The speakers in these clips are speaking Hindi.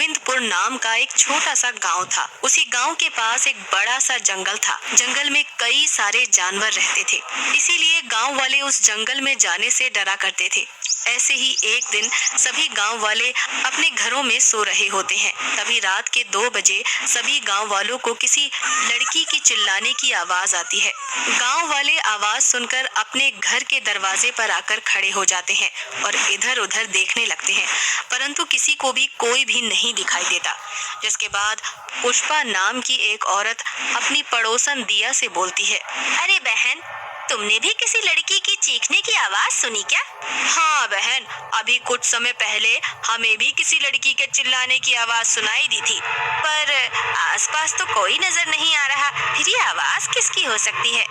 गोविंदपुर नाम का एक छोटा सा गांव था। उसी गांव के पास एक बड़ा सा जंगल था। जंगल में कई सारे जानवर रहते थे, इसीलिए गांव वाले उस जंगल में जाने से डरा करते थे। ऐसे ही एक दिन सभी गांव वाले अपने घरों में सो रहे होते हैं। तभी रात के 2 बजे सभी गांव वालों को किसी लड़की की चिल्लाने की आवाज आती है। गांव वाले आवाज सुनकर अपने घर के दरवाजे पर आकर खड़े हो जाते हैं और इधर उधर देखने लगते हैं, परंतु किसी को भी कोई भी नहीं दिखाई देता। जिसके बाद पुष्पा नाम की एक औरत अपनी पड़ोसन दिया से बोलती है, अरे बहन, तुमने भी किसी लड़की की चीखने की आवाज सुनी क्या? हाँ बहन, अभी कुछ समय पहले हमें भी किसी लड़की के चिल्लाने की आवाज सुनाई दी थी, पर आसपास तो कोई नजर नहीं आ रहा। फिर ये आवाज किसकी हो सकती है?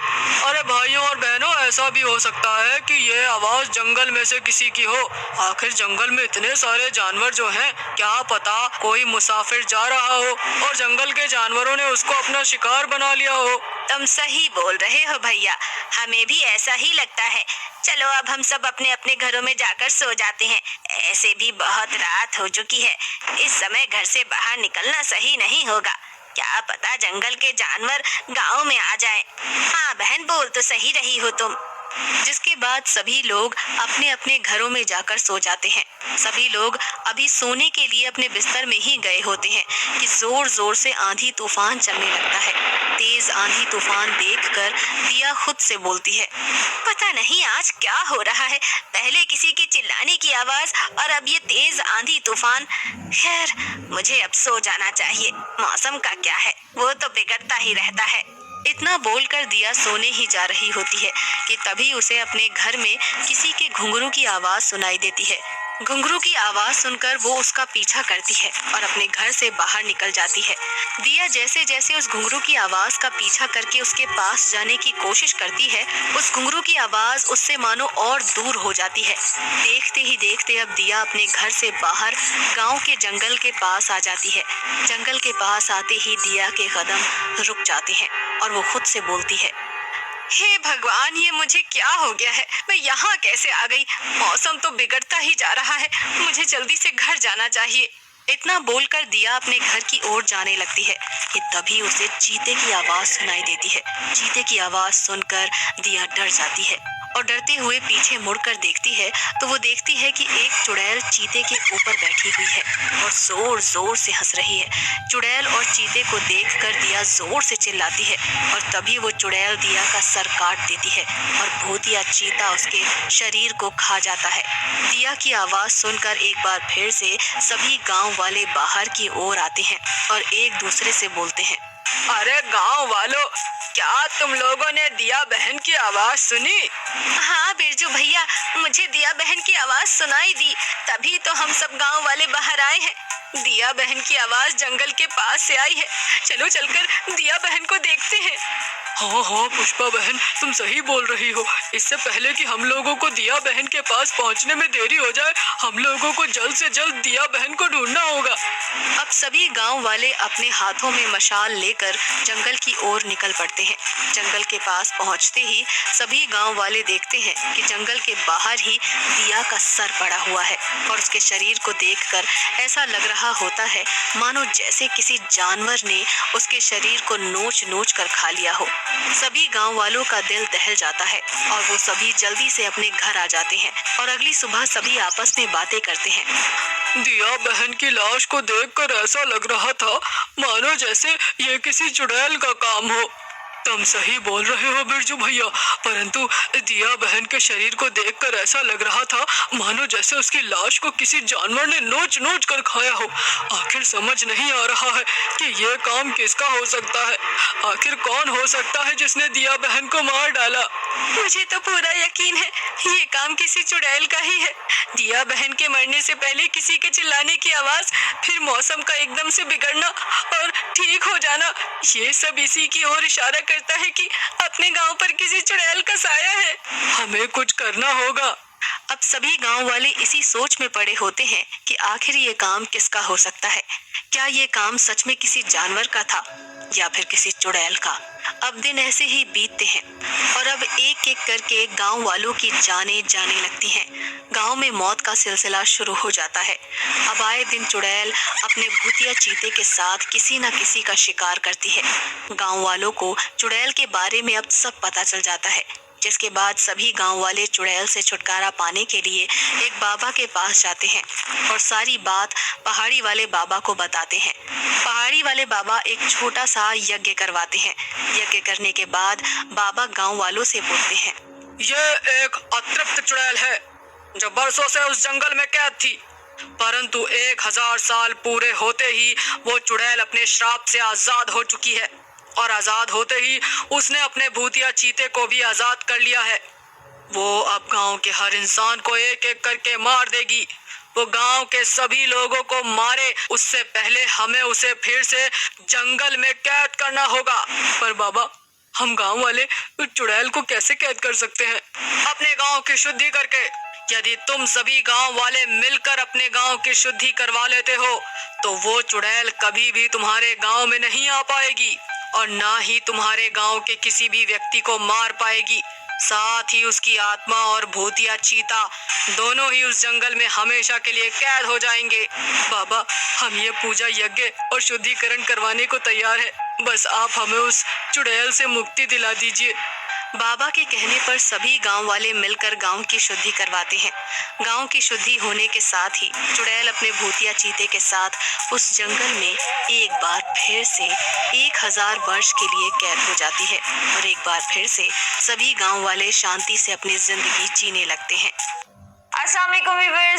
अरे भाइयों और बहनों, ऐसा भी हो सकता है कि ये आवाज जंगल में से किसी की हो। आखिर जंगल में इतने सारे जानवर जो हैं, क्या पता कोई मुसाफिर जा रहा हो और जंगल के जानवरों ने उसको अपना शिकार बना लिया हो। तुम सही बोल रहे हो भैया, हमें भी ऐसा ही लगता है। चलो अब हम सब अपने अपने घरों में जाकर सो जाते हैं। ऐसे भी बहुत रात हो चुकी है, इस समय घर से बाहर निकलना सही नहीं होगा। क्या पता जंगल के जानवर गांव में आ जाएं। हाँ बहन, बोल तो सही रही हो तुम। जिसके बाद सभी लोग अपने अपने घरों में जाकर सो जाते हैं। सभी लोग अभी सोने के लिए अपने बिस्तर में ही गए होते हैं कि जोर जोर से आंधी तूफान चलने लगता है। तेज आंधी तूफान देखकर दिया खुद से बोलती है, पता नहीं आज क्या हो रहा है, पहले किसी के चिल्लाने की आवाज और अब ये तेज आंधी तूफान। खैर, मुझे अब सो जाना चाहिए, मौसम का क्या है, वो तो बिगड़ता ही रहता है। इतना बोलकर दिया सोने ही जा रही होती है कि तभी उसे अपने घर में किसी के घुंघरू की आवाज सुनाई देती है। घुंघरू की आवाज सुनकर वो उसका पीछा करती है और अपने घर से बाहर निकल जाती है। दिया जैसे जैसे उस घुंघरू की आवाज का पीछा करके उसके पास जाने की कोशिश करती है, उस घुंघरू की आवाज उससे मानो और दूर हो जाती है। देखते ही देखते अब दिया अपने घर से बाहर गांव के जंगल के पास आ जाती है। जंगल के पास आते ही दिया के कदम रुक जाते हैं और वो खुद से बोलती है, हे भगवान, ये मुझे क्या हो गया है, मैं यहाँ कैसे आ गई? मौसम तो बिगड़ता ही जा रहा है, मुझे जल्दी से घर जाना चाहिए। इतना बोलकर दिया अपने घर की ओर जाने लगती है कि तभी उसे चीते की आवाज सुनाई देती है। चीते की आवाज सुनकर दिया डर जाती है और डरते हुए पीछे मुड़कर देखती है तो वो देखती है कि एक चुड़ैल चीते के ऊपर बैठी हुई है और जोर जोर से हंस रही है। चुड़ैल और चीते को देखकर दिया जोर से चिल्लाती है और तभी वो चुड़ैल दिया का सर काट देती है और भूतिया चीता उसके शरीर को खा जाता है। दिया की आवाज सुनकर एक बार फिर से सभी गांव वाले बाहर की ओर आते हैं और एक दूसरे से बोलते हैं, अरे गांव वालों, क्या तुम लोगों ने दिया बहन की आवाज सुनी? हाँ बिरजू भैया, मुझे दिया बहन की आवाज सुनाई दी, तभी तो हम सब गांव वाले बाहर आए हैं। दिया बहन की आवाज जंगल के पास से आई है, चलो चलकर दिया बहन को देखते हैं। हाँ हाँ पुष्पा बहन, तुम सही बोल रही हो। इससे पहले कि हम लोगों को दिया बहन के पास पहुंचने में देरी हो जाए, हम लोगों को जल्द से जल्द दिया बहन को ढूंढना होगा। अब सभी गांव वाले अपने हाथों में मशाल लेकर जंगल की ओर निकल पड़ते हैं। जंगल के पास पहुंचते ही सभी गांव वाले देखते हैं कि जंगल के बाहर ही दिया का सर पड़ा हुआ है और उसके शरीर को देखकर ऐसा लग रहा होता है मानो जैसे किसी जानवर ने उसके शरीर को नोच नोच कर खा लिया हो। सभी गांव वालों का दिल दहल जाता है और वो सभी जल्दी से अपने घर आ जाते हैं और अगली सुबह सभी आपस में बातें करते हैं। दिया बहन की लाश को देखकर ऐसा लग रहा था मानो जैसे ये किसी चुड़ैल का काम हो। तुम सही बोल रहे हो बिरजू भैया, परंतु दिया बहन के शरीर को देखकर ऐसा लग रहा था मानो जैसे उसकी लाश को किसी जानवर ने नोच नोच कर खाया हो। आखिर समझ नहीं आ रहा है कि ये काम किसका हो सकता है। आखिर कौन हो सकता है जिसने दिया बहन को मार डाला? मुझे तो पूरा यकीन है ये काम किसी चुड़ैल का ही है। दिया बहन के मरने से पहले किसी के चिल्लाने की आवाज, फिर मौसम का एकदम से बिगड़ना और ठीक हो जाना, ये सब इसी की ओर इशारा करता है कि अपने गांव पर किसी चुड़ैल का साया है। हमें कुछ करना होगा। अब सभी गांव वाले इसी सोच में पड़े होते हैं कि आखिर ये काम किसका हो सकता है। क्या ये काम सच में किसी जानवर का था या फिर किसी चुड़ैल का? अब दिन ऐसे ही बीतते हैं और अब एक एक करके गांव वालों की जाने जाने लगती हैं। गांव में मौत का सिलसिला शुरू हो जाता है। अब आए दिन चुड़ैल अपने भूतिया चीते के साथ किसी न किसी का शिकार करती है। गांव वालों को चुड़ैल के बारे में अब सब पता चल जाता है, जिसके बाद सभी गांव वाले चुड़ैल से छुटकारा पाने के लिए एक बाबा के पास जाते हैं और सारी बात पहाड़ी वाले बाबा को बताते हैं। पहाड़ी वाले बाबा एक छोटा सा यज्ञ करवाते हैं। यज्ञ करने के बाद बाबा गांव वालों से बोलते हैं, ये एक अतृप्त चुड़ैल है जो बरसों से उस जंगल में कैद थी, परंतु 1000 साल पूरे होते ही वो चुड़ैल अपने श्राप से आजाद हो चुकी है और आजाद होते ही उसने अपने भूतिया चीते को भी आजाद कर लिया है। वो अब गांव के हर इंसान को एक एक करके मार देगी। वो गांव के सभी लोगों को मारे उससे पहले हमें उसे फिर से जंगल में कैद करना होगा। पर बाबा, हम गांव वाले चुड़ैल को कैसे कैद कर सकते हैं? अपने गांव की शुद्धि करके। यदि तुम सभी गांव वाले मिलकर अपने गांव की शुद्धि करवा लेते हो तो वो चुड़ैल कभी भी तुम्हारे गांव में नहीं आ पाएगी और ना ही तुम्हारे गांव के किसी भी व्यक्ति को मार पाएगी। साथ ही उसकी आत्मा और भूतिया चीता दोनों ही उस जंगल में हमेशा के लिए कैद हो जाएंगे। बाबा, हम ये पूजा यज्ञ और शुद्धिकरण करवाने को तैयार है, बस आप हमें उस चुड़ैल से मुक्ति दिला दीजिए। बाबा के कहने पर सभी गांव वाले मिलकर गांव की शुद्धि करवाते हैं। गांव की शुद्धि होने के साथ ही चुड़ैल अपने भूतिया चीते के साथ उस जंगल में एक बार फिर से 1000 वर्ष के लिए कैद हो जाती है और एक बार फिर से सभी गांव वाले शांति से अपनी जिंदगी जीने लगते हैं। अस्सलाम वालेकुम व्यूअर्स,